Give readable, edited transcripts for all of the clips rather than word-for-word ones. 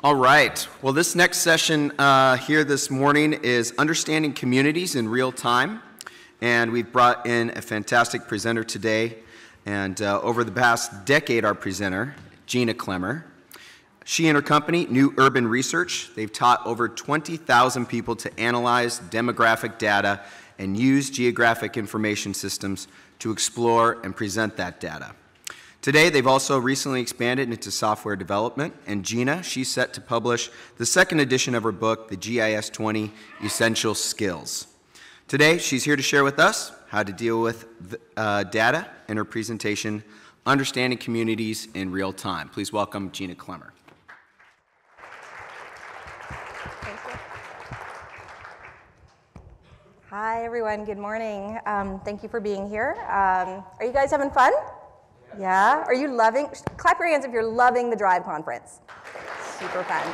All right. Well, this next session here this morning is Understanding Communities in Real Time. And we've brought in a fantastic presenter today. And over the past decade, our presenter, Gina Clemmer. She and her company, New Urban Research, they've taught over 20,000 people to analyze demographic data and use geographic information systems to explore and present that data. Today, they've also recently expanded into software development, and Gina, she's set to publish the second edition of her book, The GIS 20 Essential Skills. Today, she's here to share with us how to deal with data in her presentation, Understanding Communities in Real Time. Please welcome Gina Clemmer. Thank you. Hi, everyone. Good morning. Thank you for being here. Are you guys having fun? Yeah? Are you loving, clap your hands if you're loving the Drive conference. Super fun.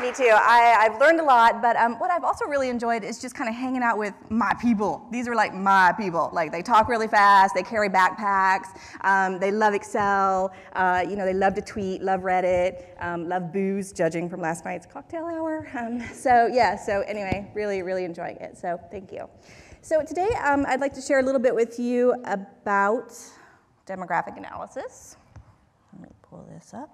Me too. I've learned a lot, but what I've also really enjoyed is just kind of hanging out with my people. These are like my people. Like they talk really fast, they carry backpacks, they love Excel, they love to tweet, love Reddit, love booze, judging from last night's cocktail hour. So anyway, really enjoying it. So thank you. So today I'd like to share a little bit with you about demographic analysis. Let me pull this up.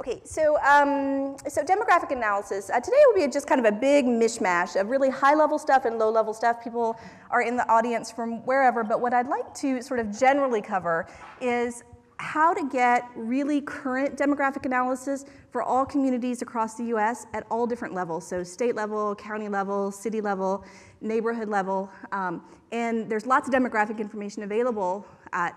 Okay, so demographic analysis. Today will be just kind of a big mishmash of really high-level stuff and low-level stuff. People are in the audience from wherever, but what I'd like to sort of generally cover is how to get really current demographic analysis for all communities across the US at all different levels, so state level, county level, city level, neighborhood level, and there's lots of demographic information available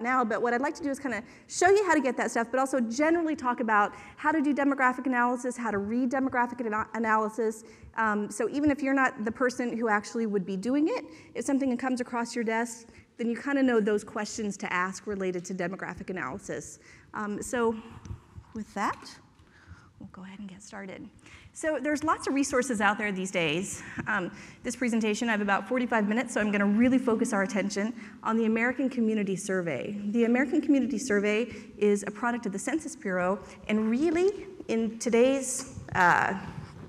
now, but what I'd like to do is kind of show you how to get that stuff, but also generally talk about how to do demographic analysis, how to read demographic analysis, so even if you're not the person who actually would be doing it, if something comes across your desk, then you kind of know those questions to ask related to demographic analysis. So with that, we'll go ahead and get started. So there's lots of resources out there these days. This presentation, I have about 45 minutes, so I'm going to really focus our attention on the American Community Survey. The American Community Survey is a product of the Census Bureau, and really, in today's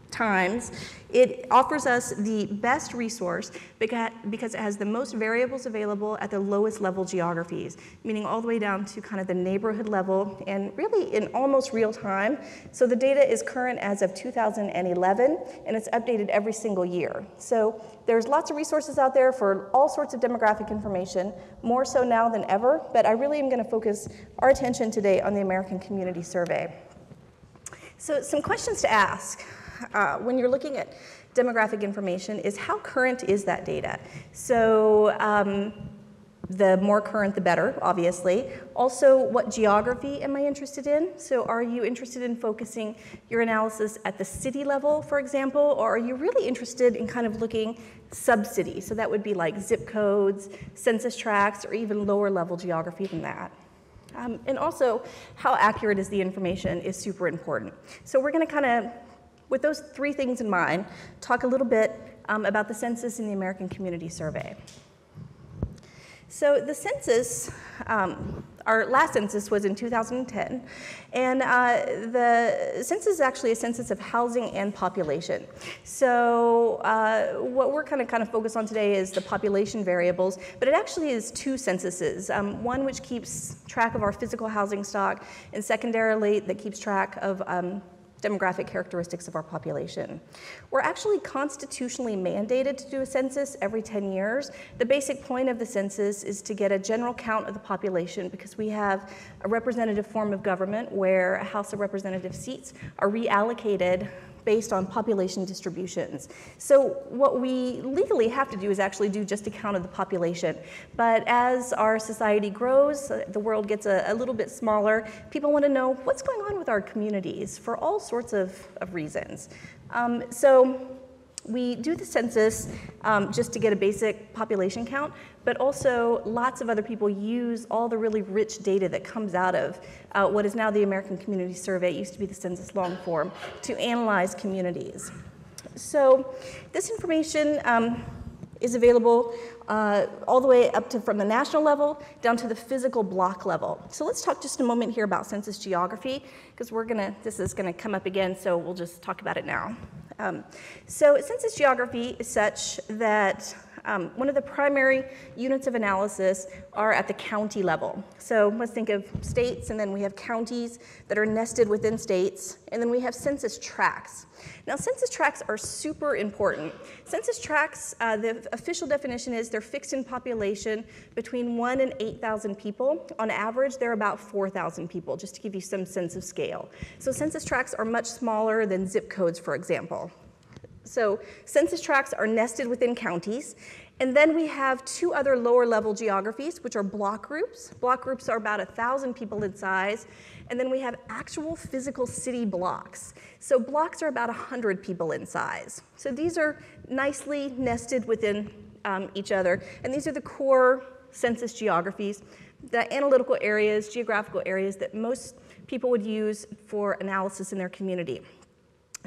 times, it offers us the best resource because it has the most variables available at the lowest level geographies, meaning all the way down to kind of the neighborhood level and really in almost real time. So the data is current as of 2011 and it's updated every single year. So there's lots of resources out there for all sorts of demographic information, more so now than ever, but I really am going to focus our attention today on the American Community Survey. So some questions to ask when you're looking at demographic information is how current is that data? So the more current, the better, obviously. Also, what geography am I interested in? So are you interested in focusing your analysis at the city level, for example, or are you really interested in kind of looking sub-city? So that would be like zip codes, census tracts, or even lower level geography than that. And also, how accurate is the information is super important. So we're going to kind of, with those three things in mind, talk a little bit about the census and the American Community Survey. So the census, our last census was in 2010, and the census is actually a census of housing and population. So what we're kind of focused on today is the population variables, but it actually is two censuses, one which keeps track of our physical housing stock, and secondarily that keeps track of demographic characteristics of our population. We're actually constitutionally mandated to do a census every 10 years. The basic point of the census is to get a general count of the population because we have a representative form of government where House of Representative seats are reallocated based on population distributions. So what we legally have to do is actually do just a count of the population. But as our society grows, the world gets a little bit smaller, people want to know what's going on with our communities for all sorts of reasons. So we do the census just to get a basic population count, but also lots of other people use all the really rich data that comes out of what is now the American Community Survey, it used to be the census long form, to analyze communities. So this information is available all the way up to from the national level down to the physical block level. So let's talk just a moment here about census geography, because this is gonna come up again, so we'll just talk about it now. So census geography is such that one of the primary units of analysis are at the county level. So let's think of states, and then we have counties that are nested within states, and then we have census tracts. Now, census tracts are super important. Census tracts, the official definition is they're fixed in population between 1 and 8,000 people. On average, they're about 4,000 people, just to give you some sense of scale. So census tracts are much smaller than zip codes, for example. So census tracts are nested within counties. And then we have two other lower level geographies, which are block groups. Block groups are about 1,000 people in size. And then we have actual physical city blocks. So blocks are about 100 people in size. So these are nicely nested within each other. And these are the core census geographies, the analytical areas, geographical areas that most people would use for analysis in their community.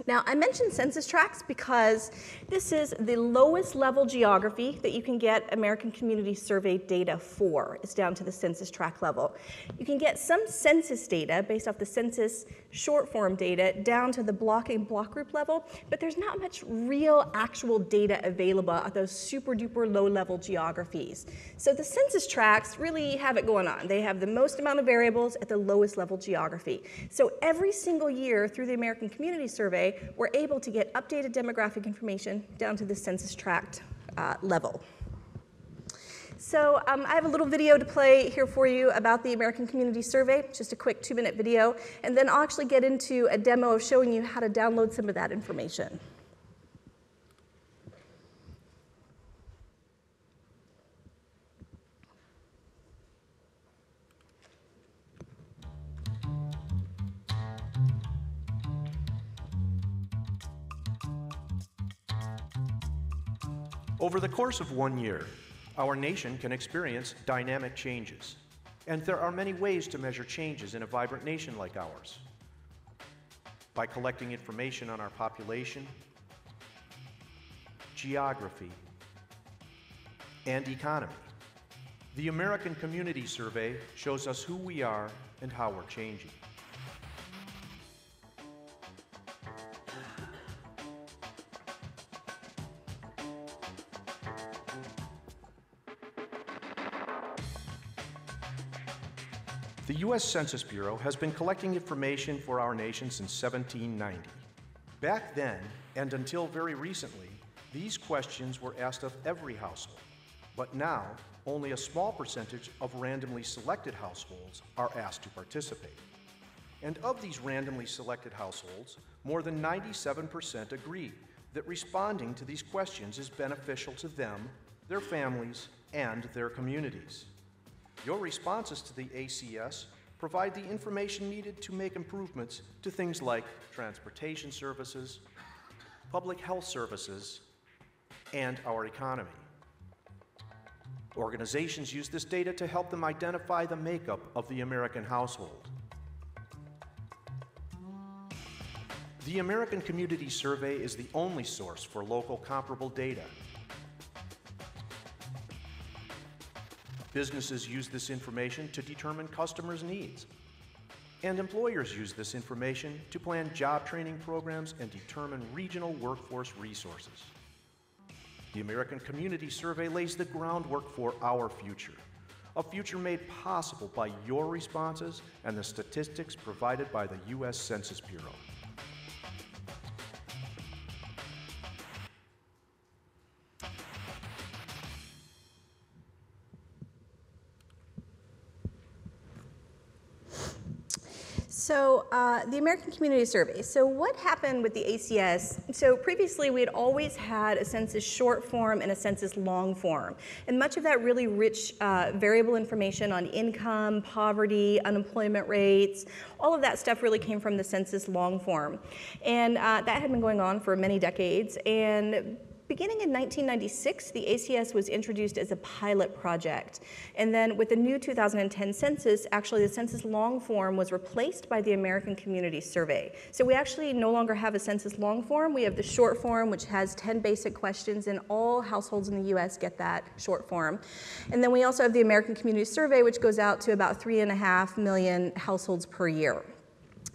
Now, I mentioned census tracts because this is the lowest level geography that you can get American Community Survey data for. It's down to the census tract level. You can get some census data based off the census short form data down to the block and block group level, but there's not much real actual data available at those super duper low level geographies. So the census tracts really have it going on. They have the most amount of variables at the lowest level geography. So every single year through the American Community Survey, we're able to get updated demographic information down to the census tract level. So I have a little video to play here for you about the American Community Survey, just a quick 2-minute video, and then I'll actually get into a demo of showing you how to download some of that information. Over the course of 1 year, our nation can experience dynamic changes, and there are many ways to measure changes in a vibrant nation like ours. By collecting information on our population, geography, and economy. The American Community Survey shows us who we are and how we're changing. The US Census Bureau has been collecting information for our nation since 1790. Back then, and until very recently, these questions were asked of every household. But now, only a small percentage of randomly selected households are asked to participate. And of these randomly selected households, more than 97% agree that responding to these questions is beneficial to them, their families, and their communities. Your responses to the ACS provide the information needed to make improvements to things like transportation services, public health services, and our economy. Organizations use this data to help them identify the makeup of the American household. The American Community Survey is the only source for local comparable data. Businesses use this information to determine customers' needs. And employers use this information to plan job training programs and determine regional workforce resources. The American Community Survey lays the groundwork for our future, a future made possible by your responses and the statistics provided by the US Census Bureau. So the American Community Survey. So what happened with the ACS? So previously we had always had a census short form and a census long form. And much of that really rich variable information on income, poverty, unemployment rates, all of that stuff really came from the census long form. And that had been going on for many decades. And beginning in 1996, the ACS was introduced as a pilot project. And then with the new 2010 census, actually the census long form was replaced by the American Community Survey. So we actually no longer have a census long form. We have the short form, which has 10 basic questions, and all households in the US get that short form. And then we also have the American Community Survey, which goes out to about 3.5 million households per year.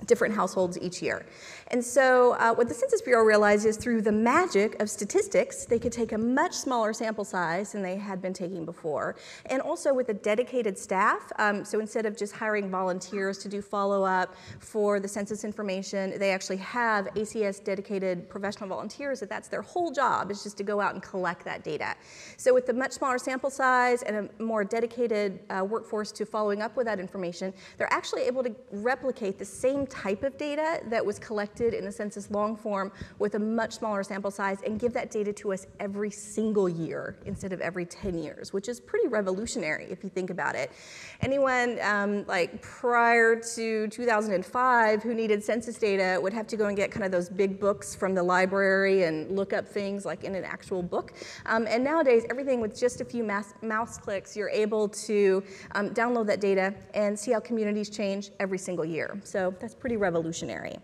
Different households each year. And so what the Census Bureau realized is through the magic of statistics, they could take a much smaller sample size than they had been taking before. And also with a dedicated staff, so instead of just hiring volunteers to do follow-up for the census information, they actually have ACS dedicated professional volunteers that's their whole job, is just to go out and collect that data. So with the much smaller sample size and a more dedicated workforce to following up with that information, they're actually able to replicate the same type of data that was collected in the census long form with a much smaller sample size and give that data to us every single year instead of every 10 years, which is pretty revolutionary if you think about it. Anyone like prior to 2005 who needed census data would have to go and get kind of those big books from the library and look up things like in an actual book. And nowadays, everything with just a few mouse clicks, you're able to download that data and see how communities change every single year. So that's pretty revolutionary.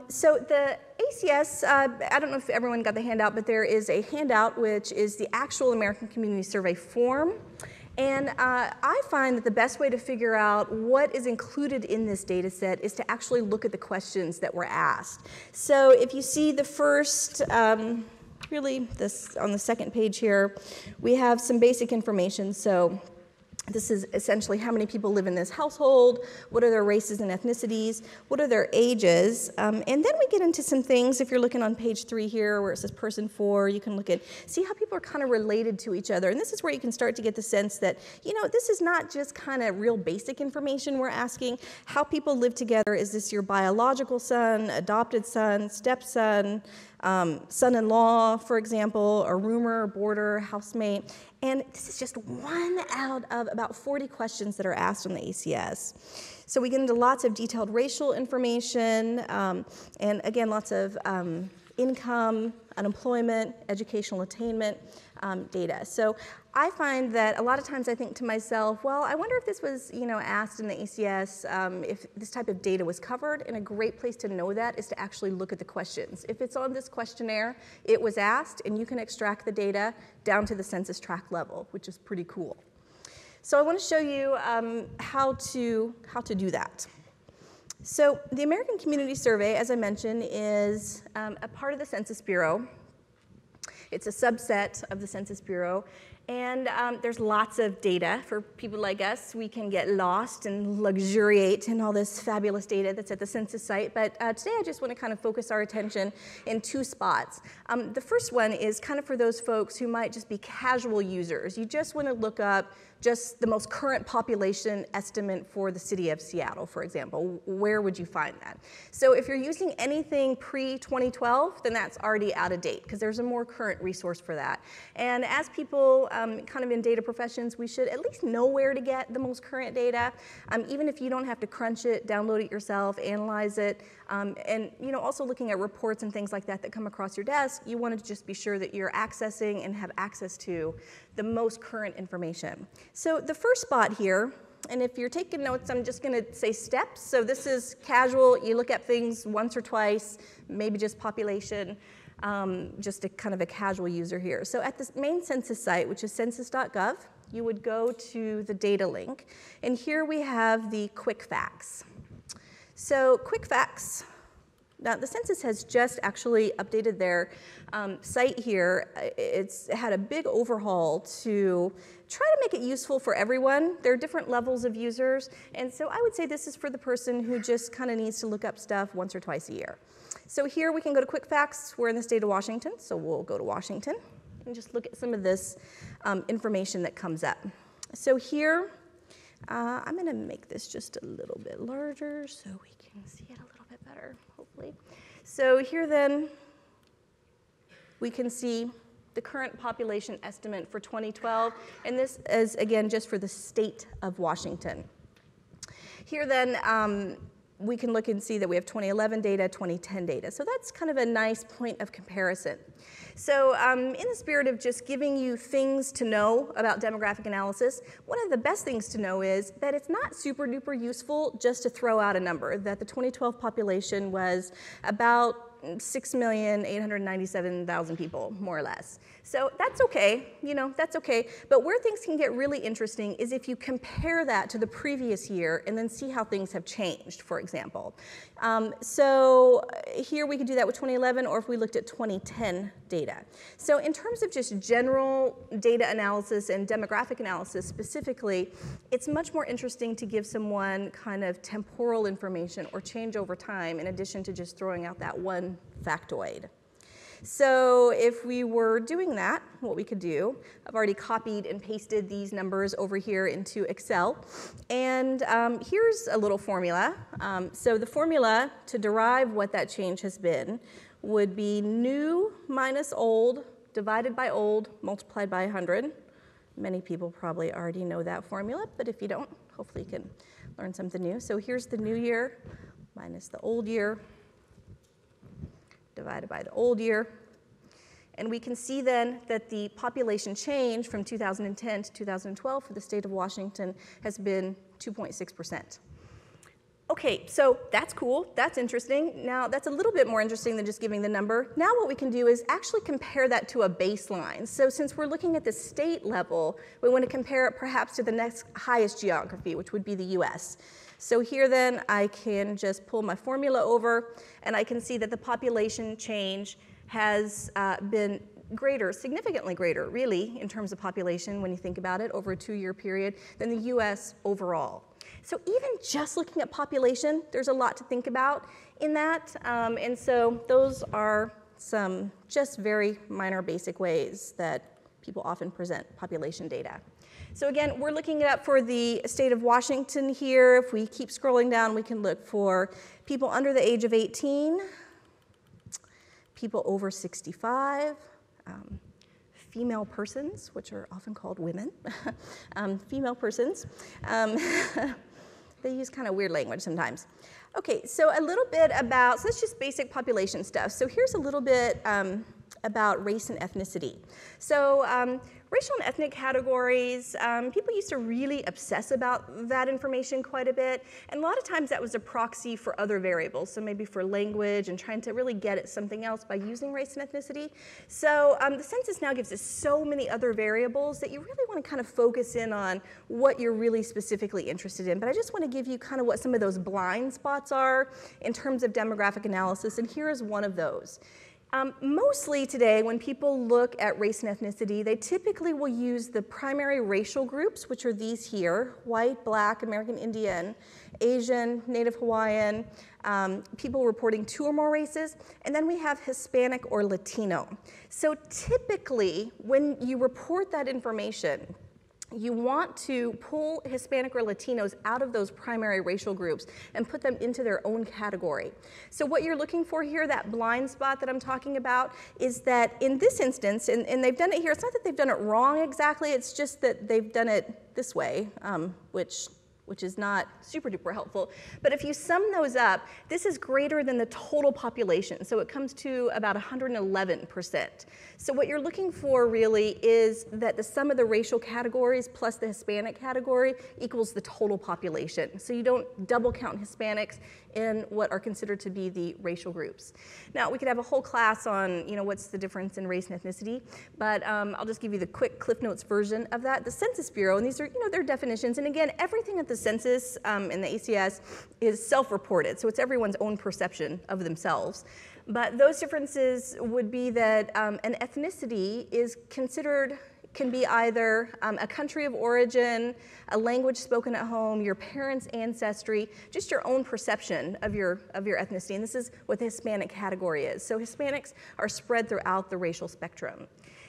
So the ACS, I don't know if everyone got the handout, but there is a handout which is the actual American Community Survey form. And I find that the best way to figure out what is included in this data set is to actually look at the questions that were asked. So if you see the first, really this on the second page here, we have some basic information. So this is essentially how many people live in this household, what are their races and ethnicities, what are their ages, and then we get into some things. If you're looking on page 3 here where it says person 4, you can look at, see how people are kind of related to each other. And this is where you can start to get the sense that, you know, this is not just kind of real basic information we're asking. How people live together, is this your biological son, adopted son, stepson, son-in-law, for example, a roomer, boarder, housemate. And this is just one out of about 40 questions that are asked on the ACS. So we get into lots of detailed racial information, and again, lots of income, unemployment, educational attainment data. So I find that a lot of times I think to myself, well, I wonder if this was, you know, asked in the ACS, if this type of data was covered, and a great place to know that is to actually look at the questions. If it's on this questionnaire, it was asked, and you can extract the data down to the census tract level, which is pretty cool. So I want to show you how to do that. So the American Community Survey, as I mentioned, is a part of the Census Bureau. It's a subset of the Census Bureau, and there's lots of data for people like us. We can get lost and luxuriate in all this fabulous data that's at the census site, but today I just want to kind of focus our attention in 2 spots. The first one is kind of for those folks who might just be casual users. You just want to look up just the most current population estimate for the city of Seattle, for example. Where would you find that? So if you're using anything pre-2012, then that's already out of date, because there's a more current resource for that. And as people kind of in data professions, we should at least know where to get the most current data, even if you don't have to crunch it, download it yourself, analyze it, and you know, also looking at reports and things like that that come across your desk, you want to just be sure that you're accessing and have access to the most current information. So the first spot here, and if you're taking notes, I'm just going to say steps. So this is casual. You look at things once or twice, maybe just population, just a kind of a casual user here. So at the main census site, which is census.gov, you would go to the data link. And here we have the quick facts. So quick facts. Now, the census has just actually updated their site here. It's had a big overhaul to try to make it useful for everyone. There are different levels of users, and so I would say this is for the person who just kind of needs to look up stuff once or twice a year. So here we can go to quick facts. We're in the state of Washington, so we'll go to Washington and just look at some of this information that comes up. So here, I'm going to make this just a little bit larger so we can see it a little bit better, hopefully. So here then, we can see the current population estimate for 2012, and this is, again, just for the state of Washington. Here then, we can look and see that we have 2011 data, 2010 data. So that's kind of a nice point of comparison. So in the spirit of just giving you things to know about demographic analysis, one of the best things to know is that it's not super duper useful just to throw out a number, that the 2012 population was about 6,897,000 people, more or less. So that's okay, you know, that's okay. But where things can get really interesting is if you compare that to the previous year and then see how things have changed, for example. So here we could do that with 2011, or if we looked at 2010 data. So in terms of just general data analysis and demographic analysis specifically, it's much more interesting to give someone kind of temporal information or change over time in addition to just throwing out that one factoid. So if we were doing that, what we could do, I've already copied and pasted these numbers over here into Excel. And here's a little formula. So the formula to derive what that change has been would be new minus old divided by old multiplied by 100. Many people probably already know that formula, but if you don't, hopefully you can learn something new. So here's the new year minus the old year divided by the old year. And we can see then that the population change from 2010 to 2012 for the state of Washington has been 2.6%. Okay, so that's cool, that's interesting. Now that's a little bit more interesting than just giving the number. Now what we can do is actually compare that to a baseline. So since we're looking at the state level, we want to compare it perhaps to the next highest geography, which would be the US. So here then I can just pull my formula over and I can see that the population change has been greater, significantly greater, really, in terms of population when you think about it over a 2-year period than the US overall. So even just looking at population, there's a lot to think about in that. And so those are some just very minor basic ways that people often present population data. So again, we're looking it up for the state of Washington here. If we keep scrolling down, we can look for people under the age of 18, people over 65, female persons, which are often called women, female persons. They use kind of weird language sometimes. Okay, so a little bit about, so that's just basic population stuff. So here's a little bit about race and ethnicity. So racial and ethnic categories, people used to really obsess about that information quite a bit, and a lot of times that was a proxy for other variables, so maybe for language and trying to really get at something else by using race and ethnicity. So the census now gives us so many other variables that you really want to kind of focus in on what you're really specifically interested in, but I just want to give you kind of what some of those blind spots are in terms of demographic analysis, and here is one of those. Mostly today, when people look at race and ethnicity, they typically will use the primary racial groups, which are these here: white, black, American Indian, Asian, Native Hawaiian, people reporting 2 or more races, and then we have Hispanic or Latino. So typically, when you report that information, you want to pull Hispanic or Latinos out of those primary racial groups and put them into their own category. So what you're looking for here, that blind spot that I'm talking about, is that in this instance, and they've done it here, it's not that they've done it wrong exactly, it's just that they've done it this way, which is not super duper helpful. But if you sum those up, this is greater than the total population. So it comes to about 111%. So what you're looking for really is that the sum of the racial categories plus the Hispanic category equals the total population. So you don't double count Hispanics in what are considered to be the racial groups. Now we could have a whole class on, you know, what's the difference in race and ethnicity, but I'll just give you the quick Cliff Notes version of that. The Census Bureau, and these are, you know, their definitions, and again, everything at the census and the ACS is self-reported, so it's everyone's own perception of themselves. But those differences would be that an ethnicity is considered, can be either a country of origin, a language spoken at home, your parents' ancestry, just your own perception of your ethnicity. And this is what the Hispanic category is. So Hispanics are spread throughout the racial spectrum.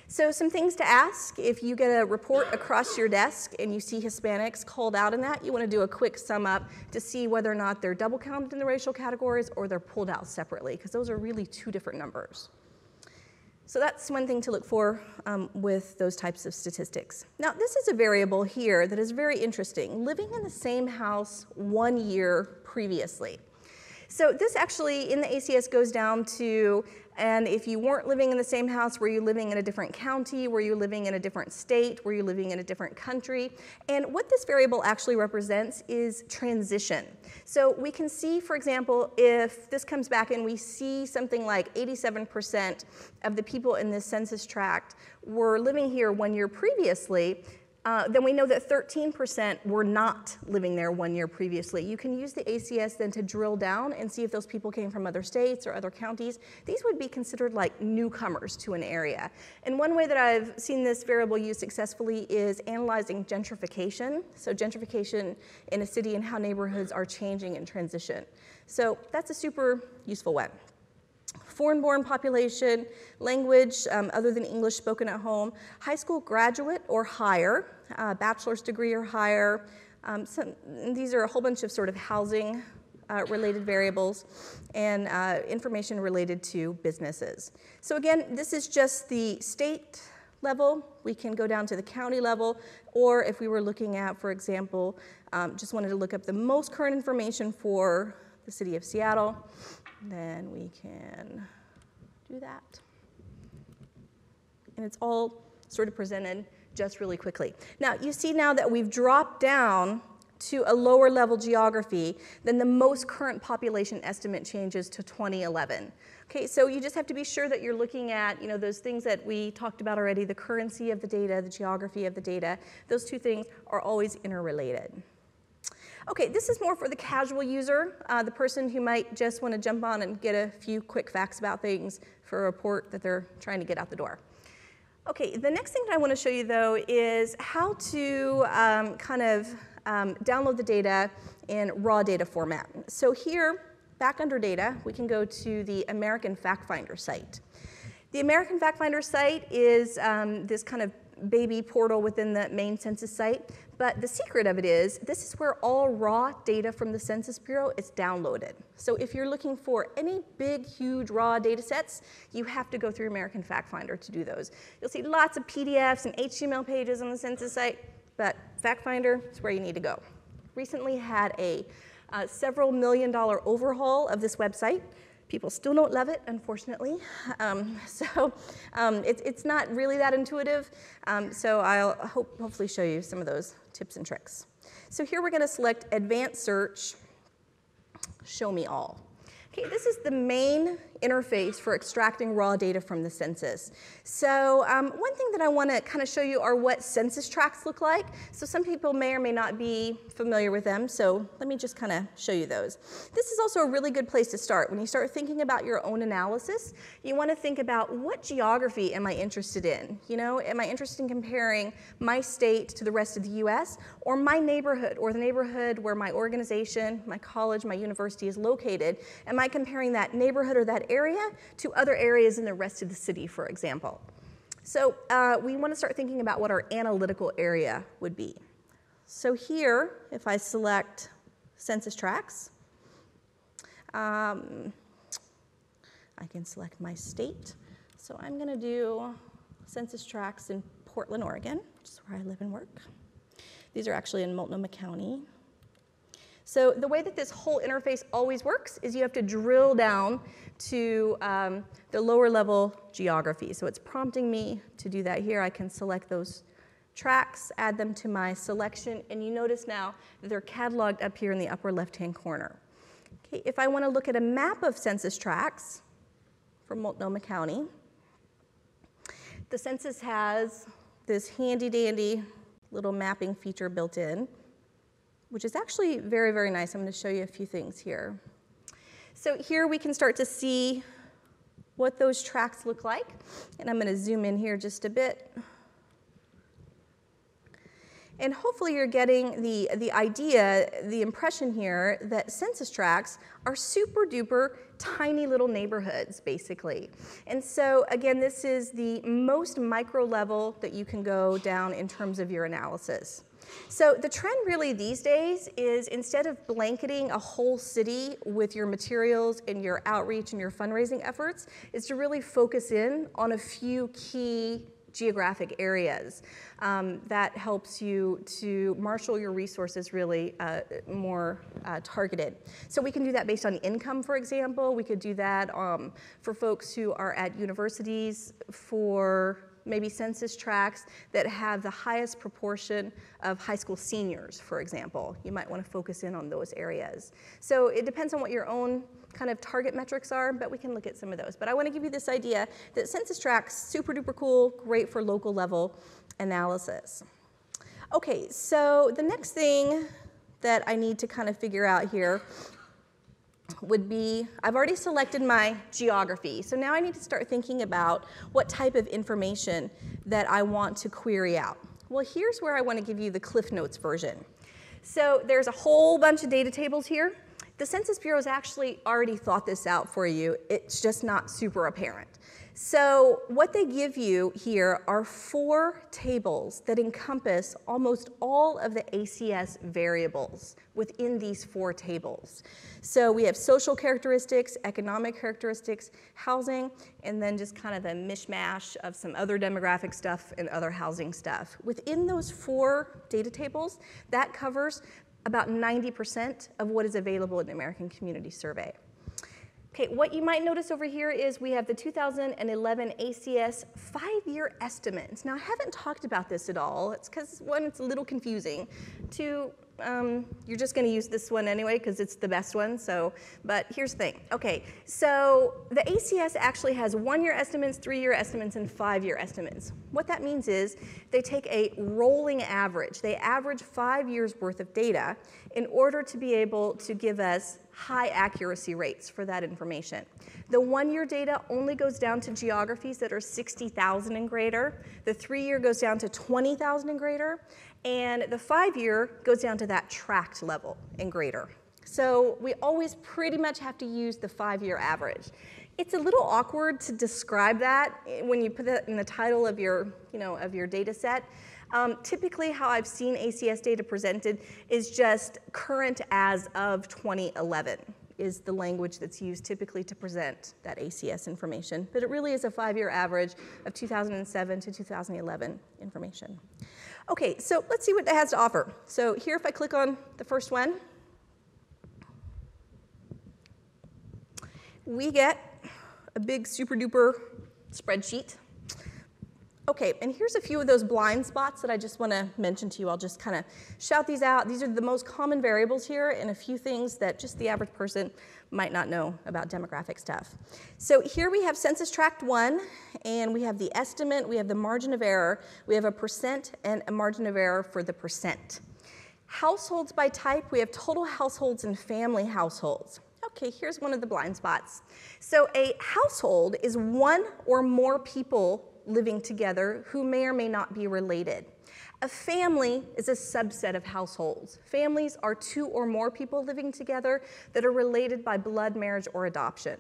So some things to ask: if you get a report across your desk and you see Hispanics called out in that, you want to do a quick sum up to see whether or not they're double counted in the racial categories or they're pulled out separately, because those are really 2 different numbers. So that's one thing to look for with those types of statistics. Now, this is a variable here that is very interesting: living in the same house 1 year previously. So this actually in the ACS goes down to, and if you weren't living in the same house, were you living in a different county? Were you living in a different state? Were you living in a different country? And what this variable actually represents is transition. So we can see, for example, if this comes back and we see something like 87% of the people in this census tract were living here 1 year previously, then we know that 13% were not living there 1 year previously. You can use the ACS then to drill down and see if those people came from other states or other counties. These would be considered like newcomers to an area. And one way that I've seen this variable used successfully is analyzing gentrification. So gentrification in a city and how neighborhoods are changing in transition. So that's a super useful one. Foreign-born population, language other than English spoken at home, high school graduate or higher, bachelor's degree or higher. These are a whole bunch of sort of housing related variables and information related to businesses. So again, this is just the state level. We can go down to the county level, or if we were looking at, for example, just wanted to look up the most current information for the city of Seattle, then we can do that. And it's all sort of presented just really quickly. Now, you see now that we've dropped down to a lower level geography, then the most current population estimate changes to 2011. Okay, so you just have to be sure that you're looking at, you know, those things that we talked about already, the currency of the data, the geography of the data. Those two things are always interrelated. Okay, this is more for the casual user, the person who might just want to jump on and get a few quick facts about things for a report that they're trying to get out the door. Okay, the next thing that I want to show you, though, is how to download the data in raw data format. So here, back under data, we can go to the American Fact Finder site. The American Fact Finder site is this kind of baby portal within the main census site, but the secret of it is this is where all raw data from the Census Bureau is downloaded. So if you're looking for any big, huge raw data sets, you have to go through American Fact Finder to do those. You'll see lots of PDFs and HTML pages on the census site, but Fact Finder is where you need to go. Recently had a several $million overhaul of this website. People still don't love it, unfortunately. It's not really that intuitive. So I'll hopefully show you some of those tips and tricks. So here we're going to select Advanced Search, Show Me All. Okay, this is the main interface for extracting raw data from the census. So one thing that I want to kind of show you are what census tracts look like. So some people may or may not be familiar with them, so let me just kind of show you those. This is also a really good place to start. When you start thinking about your own analysis, you want to think about what geography am I interested in? You know, am I interested in comparing my state to the rest of the US, or my neighborhood, or the neighborhood where my organization, my college, my university is located? Am I comparing that neighborhood or that area to other areas in the rest of the city, for example? So we want to start thinking about what our analytical area would be. So here, if I select census tracts, I can select my state. So I'm going to do census tracts in Portland, Oregon, which is where I live and work. These are actually in Multnomah County. So the way that this whole interface always works is you have to drill down to the lower level geography. So it's prompting me to do that here. I can select those tracks, add them to my selection, and you notice now that they're cataloged up here in the upper left-hand corner. Okay, if I want to look at a map of census tracts for Multnomah County, the census has this handy-dandy little mapping feature built in, which is actually very, very nice. I'm going to show you a few things here. So here we can start to see what those tracts look like. And I'm going to zoom in here just a bit. And hopefully you're getting the idea, the impression here that census tracts are super duper tiny little neighborhoods, basically. And so again, this is the most micro level that you can go down in terms of your analysis. So the trend really these days is, instead of blanketing a whole city with your materials and your outreach and your fundraising efforts, is to really focus in on a few key geographic areas. That helps you to marshal your resources really more targeted. So we can do that based on income, for example. We could do that for folks who are at universities, for maybe census tracts that have the highest proportion of high school seniors, for example. You might want to focus in on those areas. So it depends on what your own kind of target metrics are, but we can look at some of those. But I want to give you this idea that census tracts, super duper cool, great for local level analysis. Okay, so the next thing that I need to kind of figure out here would be, I've already selected my geography, so now I need to start thinking about what type of information that I want to query out. Well, here's where I want to give you the Cliff Notes version. So there's a whole bunch of data tables here. The Census Bureau has actually already thought this out for you. It's just not super apparent. So what they give you here are 4 tables that encompass almost all of the ACS variables within these 4 tables. So we have social characteristics, economic characteristics, housing, and then just kind of a mishmash of some other demographic stuff and other housing stuff. Within those 4 data tables, that covers about 90% of what is available in the American Community Survey. Okay, what you might notice over here is we have the 2011 ACS 5-year estimates. Now, I haven't talked about this at all. It's because, 1, it's a little confusing. 2, you're just going to use this one anyway because it's the best one. So, but here's the thing. Okay, so the ACS actually has 1-year estimates, 3-year estimates, and 5-year estimates. What that means is they take a rolling average. They average 5 years worth of data in order to be able to give us high accuracy rates for that information. The 1-year data only goes down to geographies that are 60,000 and greater. The 3-year goes down to 20,000 and greater. And the 5-year goes down to that tract level and greater. So we always pretty much have to use the 5-year average. It's a little awkward to describe that when you put that in the title of your, of your data set. Typically, how I've seen ACS data presented is just current as of 2011 is the language that's used typically to present that ACS information. But it really is a 5-year average of 2007 to 2011 information. Okay, so let's see what that has to offer. So here, if I click on the first one, we get a big super duper spreadsheet. Okay, and here's a few of those blind spots that I just want to mention to you. I'll just kind of shout these out. These are the most common variables here and a few things that just the average person might not know about demographic stuff. So here we have Census Tract 1, and we have the estimate, we have the margin of error, we have a percent and a margin of error for the percent. Households by type, we have total households and family households. Okay, here's one of the blind spots. So a household is 1 or more people living together who may or may not be related. A family is a subset of households. Families are 2 or more people living together that are related by blood, marriage, or adoption.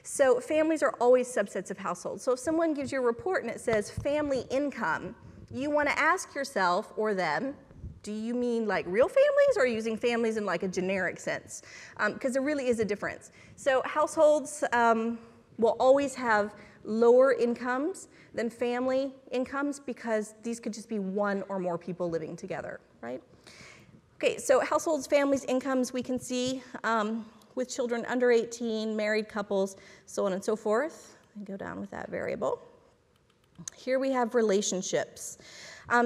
So families are always subsets of households. So if someone gives you a report and it says family income, you want to ask yourself or them, do you mean like real families, or are you using families in like a generic sense? Because there really is a difference. So households will always have lower incomes than family incomes because these could just be 1 or more people living together, right? Okay, so households, families, incomes we can see with children under 18, married couples, so on and so forth. And go down with that variable. Here we have relationships.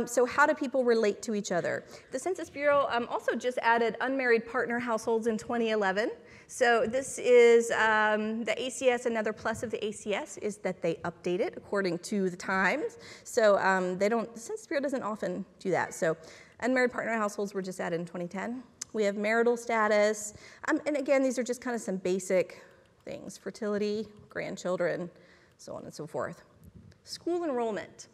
So how do people relate to each other? The Census Bureau also just added unmarried partner households in 2011. So this is the ACS. Another plus of the ACS is that they update it according to the times. So the Census Bureau doesn't often do that. So unmarried partner households were just added in 2010. We have marital status. And again, these are just kind of some basic things: fertility, grandchildren, so on and so forth. School enrollment.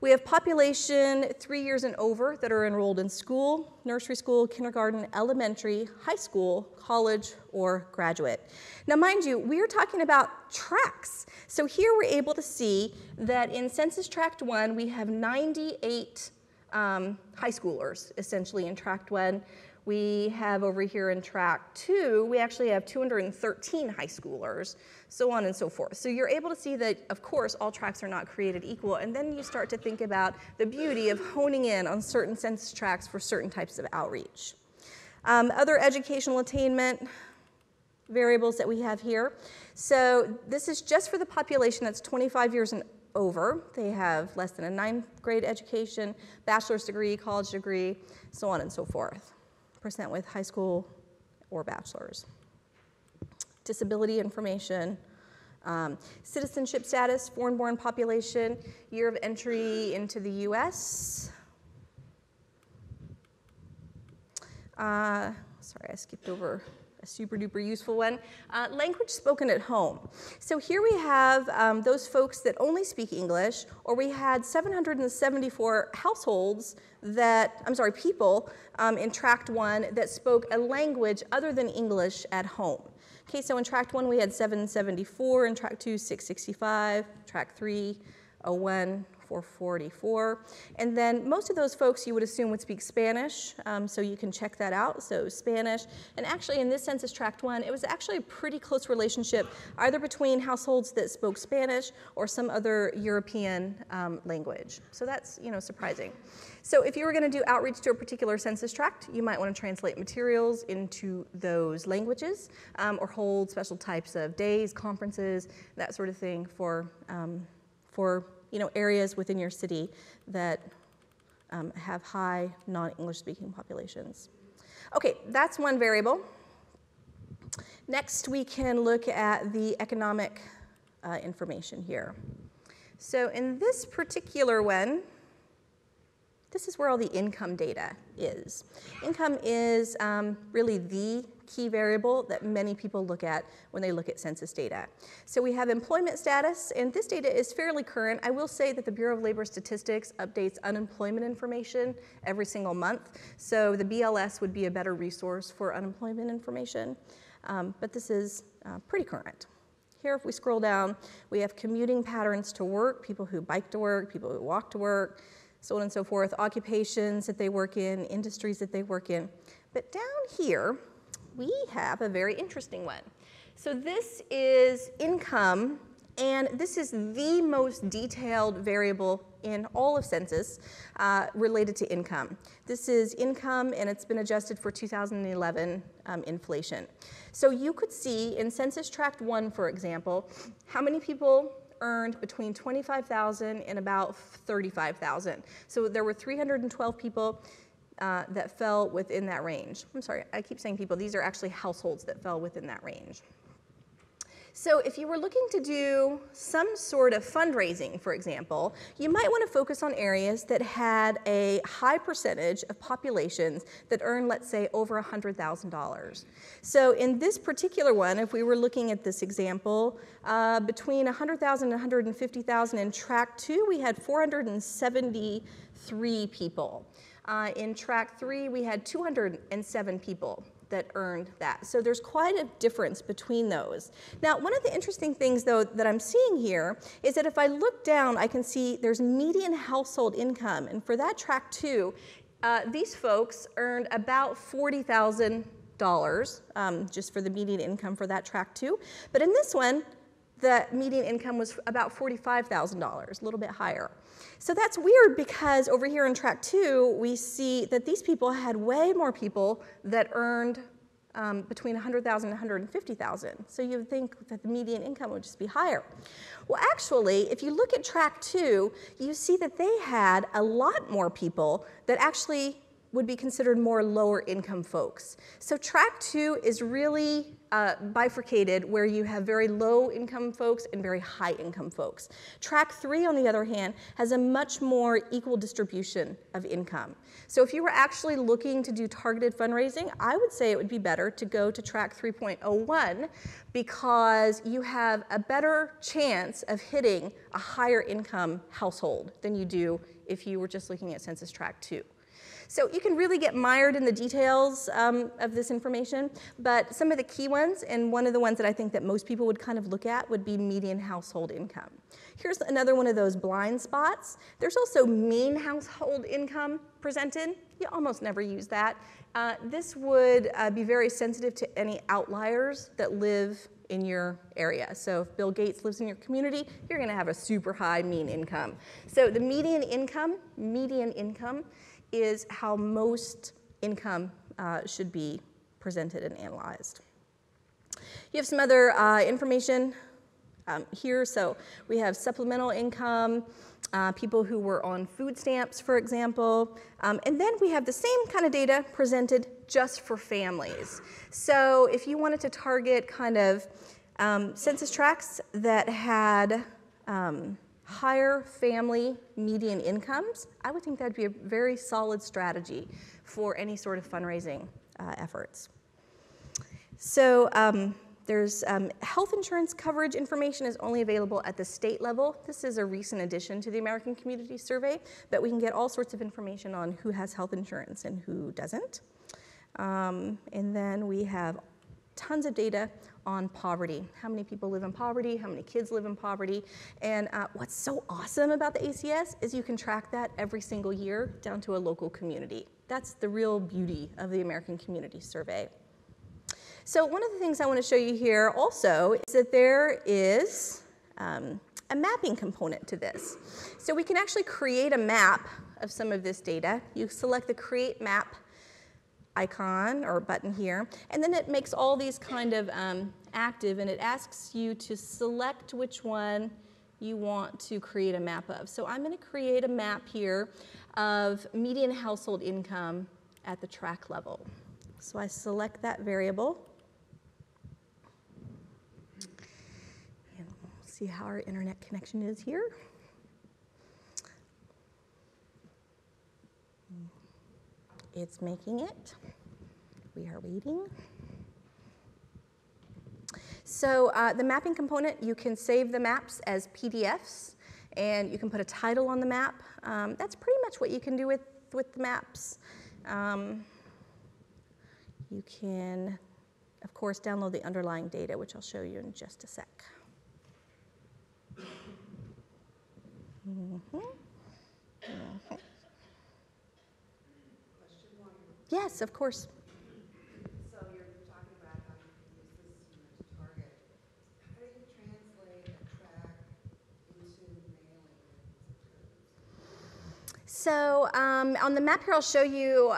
We have population 3 years and over that are enrolled in school, nursery school, kindergarten, elementary, high school, college, or graduate. Now, mind you, we are talking about tracts. So here we're able to see that in Census Tract 1, we have 98 high schoolers, essentially, in Tract 1. We have over here in Tract 2, we actually have 213 high schoolers, so on and so forth. So you're able to see that, of course, all tracts are not created equal, and then you start to think about the beauty of honing in on certain census tracts for certain types of outreach. Other educational attainment variables that we have here. So this is just for the population that's 25 years and over. They have less than a 9th grade education, bachelor's degree, college degree, so on and so forth. Percent with high school or bachelor's. Disability information, citizenship status, foreign-born population, year of entry into the US. Sorry, I skipped over a super duper useful one. Language spoken at home. So here we have those folks that only speak English, or we had 774 households people in Tract 1 that spoke a language other than English at home. Okay, so in Tract 1 we had 774, in Tract 2 665, Tract 3 01, 444. And then most of those folks you would assume would speak Spanish, so you can check that out, so Spanish. And actually in this census Tract 1, it was actually a pretty close relationship either between households that spoke Spanish or some other European language. So that's, surprising. So if you were going to do outreach to a particular census tract, you might want to translate materials into those languages or hold special types of days, conferences, that sort of thing for areas within your city that have high non-English speaking populations. Okay, that's one variable. Next, we can look at the economic information here. So in this particular one, this is where all the income data is. Income is really the key variable that many people look at when they look at census data. So we have employment status, and this data is fairly current. I will say that the Bureau of Labor Statistics updates unemployment information every single month, so the BLS would be a better resource for unemployment information, but this is pretty current. Here, if we scroll down, we have commuting patterns to work, people who bike to work, people who walk to work, so on and so forth, occupations that they work in, industries that they work in. But down here, we have a very interesting one. So this is income, and this is the most detailed variable in all of census related to income. This is income, and it's been adjusted for 2011 inflation. So you could see in Census Tract 1, for example, how many people earned between $25,000 and about $35,000. So there were 312 people that fell within that range. I'm sorry, I keep saying people. These are actually households that fell within that range. So if you were looking to do some sort of fundraising, for example, you might want to focus on areas that had a high percentage of populations that earn, let's say, over $100,000. So in this particular one, if we were looking at this example, between $100,000 and $150,000 in Tract 2, we had 473 people. In Tract 3, we had 207 people that earned that. So there's quite a difference between those. Now, one of the interesting things, though, that I'm seeing here is that if I look down, I can see there's median household income. And for that Tract 2, these folks earned about $40,000 just for the median income for that Tract 2. But in this one, the median income was about $45,000, a little bit higher. So that's weird because over here in Tract 2, we see that these people had way more people that earned between $100,000 and $150,000. So you would think that the median income would just be higher. Well, actually, if you look at Tract 2, you see that they had a lot more people that actually would be considered more lower income folks. So Tract 2 is really bifurcated where you have very low income folks and very high income folks. Tract 3, on the other hand, has a much more equal distribution of income. So if you were actually looking to do targeted fundraising, I would say it would be better to go to Tract 3.01 because you have a better chance of hitting a higher income household than you do if you were just looking at Census Tract 2. So you can really get mired in the details of this information, but some of the key ones, and one of the ones that I think that most people would kind of look at would be median household income. Here's another one of those blind spots. There's also mean household income presented. You almost never use that. This would be very sensitive to any outliers that live in your area. So if Bill Gates lives in your community, you're going to have a super high mean income. So the median income is how most income should be presented and analyzed. You have some other information here. So we have supplemental income, people who were on food stamps, for example. And then we have the same kind of data presented just for families. So if you wanted to target kind of census tracts that had higher family median incomes, I would think that'd be a very solid strategy for any sort of fundraising efforts. So there's health insurance coverage information is only available at the state level. This is a recent addition to the American Community Survey, but we can get all sorts of information on who has health insurance and who doesn't. And then we have tons of data on poverty. How many people live in poverty? How many kids live in poverty? And what's so awesome about the ACS is you can track that every single year down to a local community. That's the real beauty of the American Community Survey. So one of the things I want to show you here also is that there is a mapping component to this. So we can actually create a map of some of this data. You select the Create Map icon or button here, and then it makes all these kind of active, and it asks you to select which one you want to create a map of. So I'm going to create a map here of median household income at the tract level. So I select that variable. And we'll see how our internet connection is here. It's making it. We are waiting. So the mapping component, you can save the maps as PDFs, and you can put a title on the map. That's pretty much what you can do with the maps. You can, of course, download the underlying data, which I'll show you in just a sec. Yes, of course. So you're talking about how you can use this to target. How do you translate a track into mailing codes? So on the map here, I'll show you,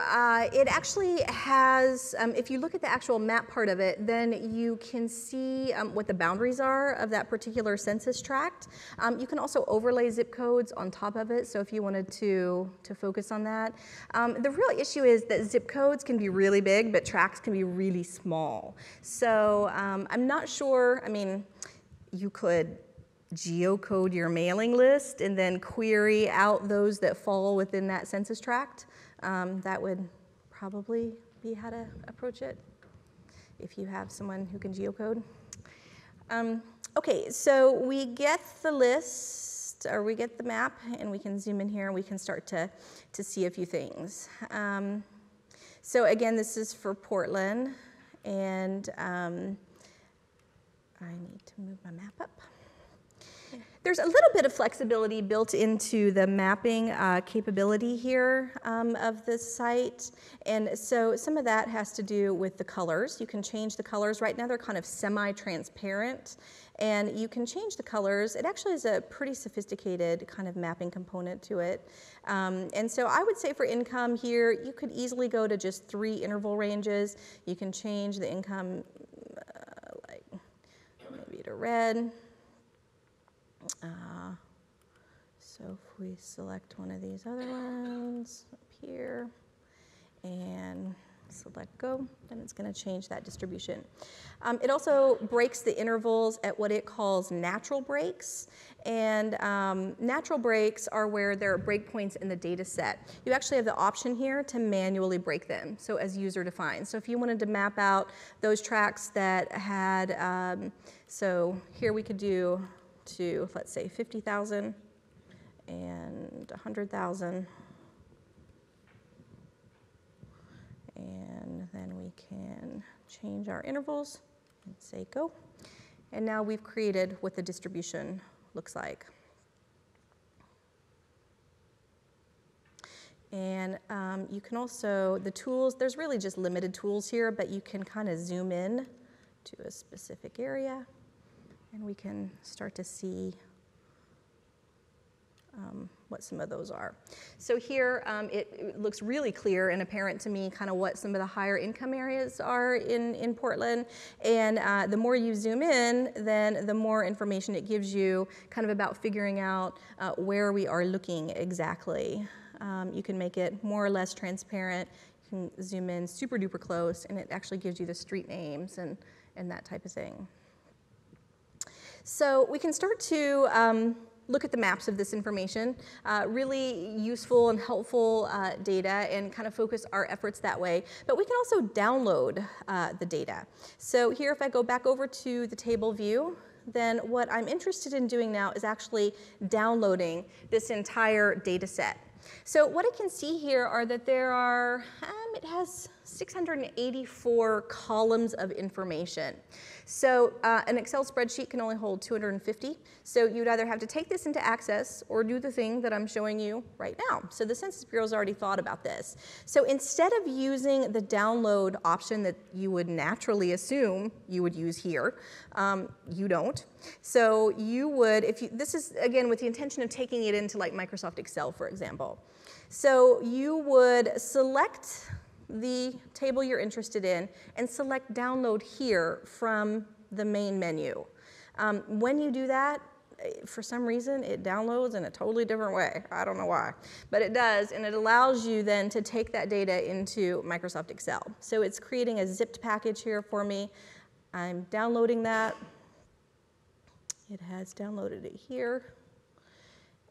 it actually has, if you look at the actual map part of it, then you can see what the boundaries are of that particular census tract. You can also overlay zip codes on top of it, so if you wanted to focus on that. The real issue is that zip codes can be really big, but tracts can be really small. So I'm not sure, I mean, you could geocode your mailing list and then query out those that fall within that census tract. That would probably be how to approach it if you have someone who can geocode. Okay, so we get the list, or we get the map, and we can zoom in here and we can start to see a few things. So again, this is for Portland, and I need to move my map up. There's a little bit of flexibility built into the mapping capability here of this site, and so some of that has to do with the colors. You can change the colors. Right now they're kind of semi-transparent, and you can change the colors. It actually is a pretty sophisticated kind of mapping component to it. And so I would say for income here, you could easily go to just 3 interval ranges. You can change the income like maybe to red. So if we select one of these other ones up here and select go, then it's going to change that distribution. It also breaks the intervals at what it calls natural breaks, and natural breaks are where there are breakpoints in the data set. You actually have the option here to manually break them, so as user defined. So if you wanted to map out those tracts that had, so here we could do to, let's say, 50,000 and 100,000. And then we can change our intervals and say go. And now we've created what the distribution looks like. And you can also, the tools, there's really just limited tools here, but you can kind of zoom in to a specific area, and we can start to see what some of those are. So here it looks really clear and apparent to me kind of what some of the higher income areas are in Portland. And the more you zoom in, then the more information it gives you kind of about figuring out where we are looking exactly. You can make it more or less transparent. You can zoom in super duper close, and it actually gives you the street names and that type of thing. So we can start to look at the maps of this information, really useful and helpful data, and kind of focus our efforts that way. But we can also download the data. So here, if I go back over to the table view, then what I'm interested in doing now is actually downloading this entire data set. So what I can see here are that there are, it has 684 columns of information. So an Excel spreadsheet can only hold 250. So you'd either have to take this into Access or do the thing that I'm showing you right now. So the Census Bureau's already thought about this. So instead of using the download option that you would naturally assume you would use here, you don't. So you would, this is again with the intention of taking it into like Microsoft Excel, for example. So you would select the table you're interested in and select download here from the main menu. When you do that, for some reason it downloads in a totally different way. I don't know why, but it does, and it allows you then to take that data into Microsoft Excel. So it's creating a zipped package here for me. I'm downloading that. It has downloaded it here,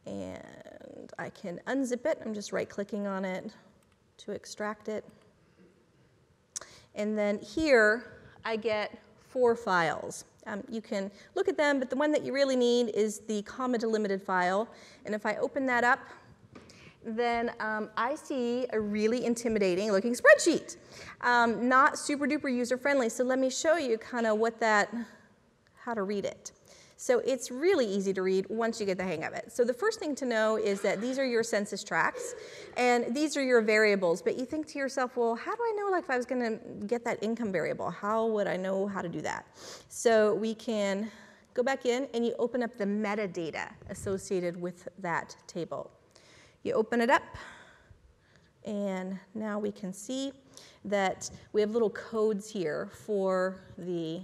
and I can unzip it. I'm just right-clicking on it to extract it. And then here, I get 4 files. You can look at them, but the one that you really need is the comma delimited file. And if I open that up, then I see a really intimidating looking spreadsheet. Not super duper user friendly, so let me show you kind of how to read it. So it's really easy to read once you get the hang of it. So the first thing to know is that these are your census tracts, and these are your variables. But you think to yourself, well, how do I know, like, if I was going to get that income variable? How would I know how to do that? So we can go back in, and you open up the metadata associated with that table. You open it up, and now we can see that we have little codes here for the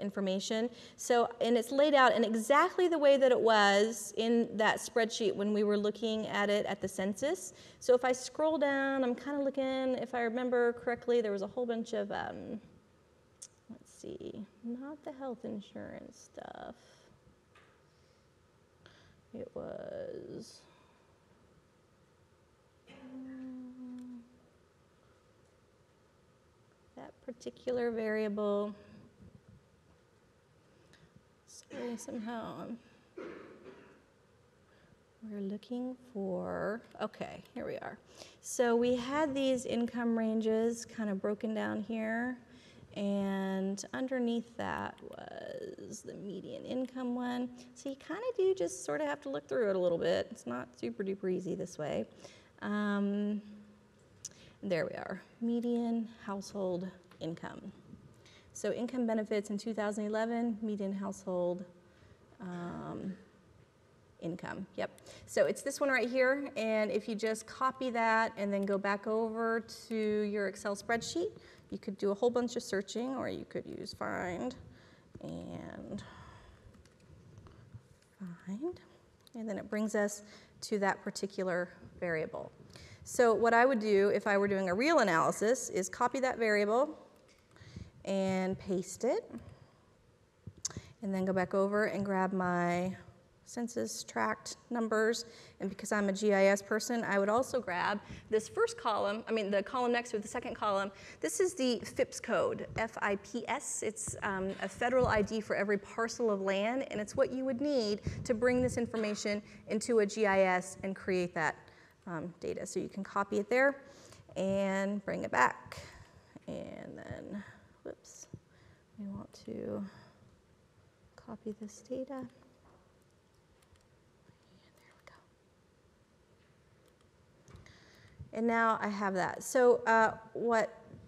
information. So, and it's laid out in exactly the way that it was in that spreadsheet when we were looking at it at the census. So if I scroll down, I'm kind of looking, if I remember correctly, there was a whole bunch of, let's see, not the health insurance stuff. It was, that particular variable. Somehow we're looking for, okay, here we are. So we had these income ranges kind of broken down here, and underneath that was the median income one. So you kind of do just sort of have to look through it a little bit. It's not super duper easy this way. There we are, median household income. So income benefits in 2011, median household income. Yep. So it's this one right here, and if you just copy that and then go back over to your Excel spreadsheet, you could do a whole bunch of searching, or you could use find and find, and then it brings us to that particular variable. So what I would do if I were doing a real analysis is copy that variable and paste it, and then go back over and grab my census tract numbers. And because I'm a GIS person, I would also grab this first column, the column next to the second column. This is the FIPS code, F-I-P-S. It's a federal ID for every parcel of land, and it's what you would need to bring this information into a GIS and create that data. So you can copy it there. and bring it back. And then, whoops, we want to copy this data. And there we go. And now I have that. So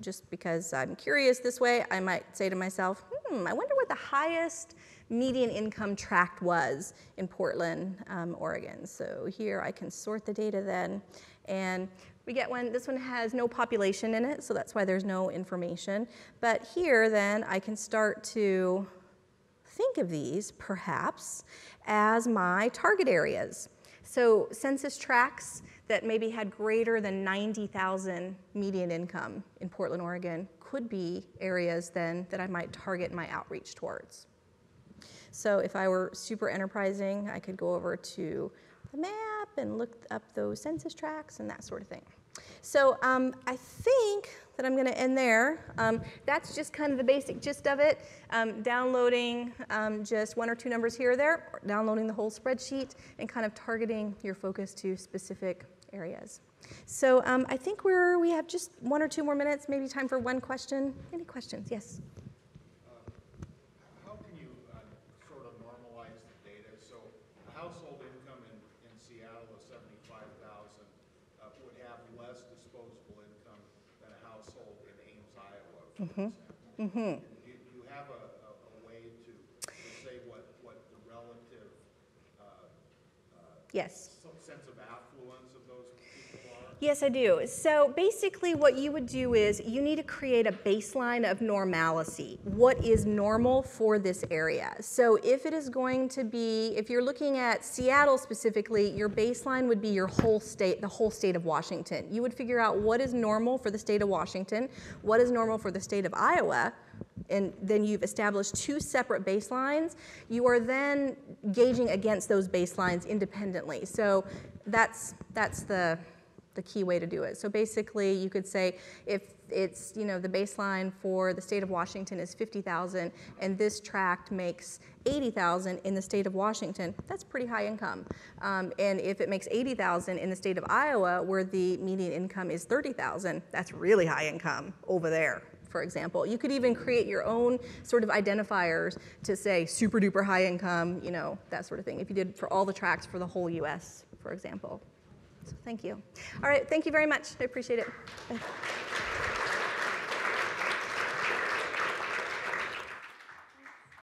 just because I'm curious this way, I might say to myself, I wonder what the highest median income tract was in Portland, Oregon. So here I can sort the data then, and we get one. This one has no population in it, so that's why there's no information. But here then I can start to think of these perhaps as my target areas. So census tracts that maybe had greater than 90,000 median income in Portland, Oregon could be areas then that I might target my outreach towards. So if I were super enterprising, I could go over to the map and look up those census tracts and that sort of thing. So I think that I'm going to end there. That's just kind of the basic gist of it. Downloading just one or two numbers here or there, or downloading the whole spreadsheet, and kind of targeting your focus to specific areas. So I think we have just one or two more minutes, maybe time for one question. Any questions? Yes? How can you sort of normalize the data? So a household income in Seattle of $75,000 would have less disposable income than a household in Ames, Iowa, for example. Do you have a way to say what the relative Yes. sense of affluence of those people are? Yes, I do. So basically what you would do is you need to create a baseline of normalcy. What is normal for this area? So if it is going to be, if you're looking at Seattle specifically, your baseline would be your whole state, the whole state of Washington. You would figure out what is normal for the state of Washington, what is normal for the state of Iowa, and then you've established two separate baselines. You are then gauging against those baselines independently. So that's the key way to do it. So basically, you could say if it's, the baseline for the state of Washington is 50,000, and this tract makes 80,000 in the state of Washington, that's pretty high income. And if it makes 80,000 in the state of Iowa, where the median income is 30,000, that's really high income over there, for example. You could even create your own sort of identifiers to say super duper high income, that sort of thing, if you did for all the tracts for the whole US, for example. So thank you. All right, thank you very much. I appreciate it. Bye.